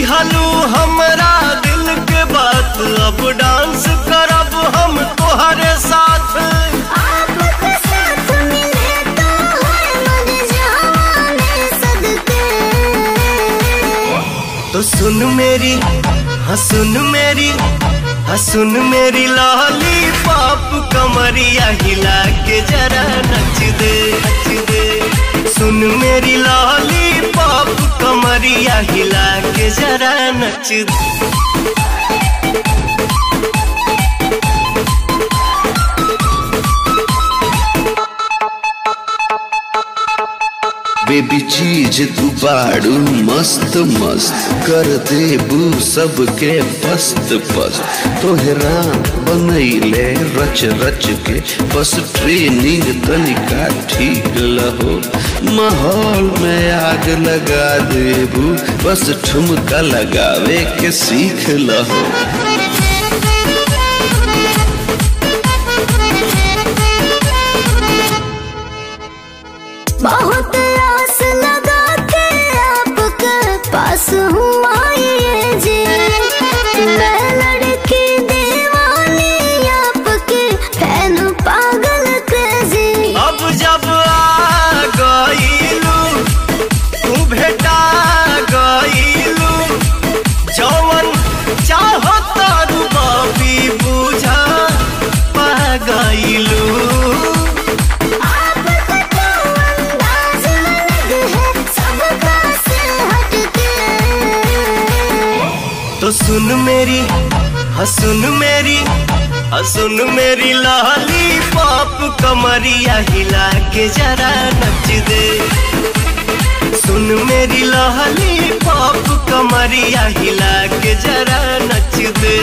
दिहलू हमरा दिल के बात, अब डांस करब हम तोहरे साथ। आपके साथ मिले तो है मर जाने सदके। तो सुन मेरी, हाँ सुन मेरी, हाँ सुन मेरी लाली पाप, कमरिया हिला के जरा नच दे, नच दे। सुन मेरी लाली पाप, कमरिया हिला के जरा नच दे। बेबी चीज तू बाड़ू मस्त मस्त, कर देबू सबके पस्त पस्त। तोहरा बनैले रच रच के, बस ट्रेनिंग तनिका ठीक लहो। माहौल में आग लगा देबू, बस ठुमका लगावे के सीख लहो। बहुत आस लगा के आपके पास हुआ ये जी, मैं लड़की दीवानी आपके फैन पागल क्रेजी। अब जब आ गईलू तू भेटा गईलू, जवन चाहो तारू बाबी बुझा पा गईलू। तो सुन मेरी, हाँ सुन मेरी, हाँ सुन मेरी लाली पाप, कमरिया हिला के जरा नच दे। सुन मेरी लाली पाप, कमरिया हिला के जरा नच दे।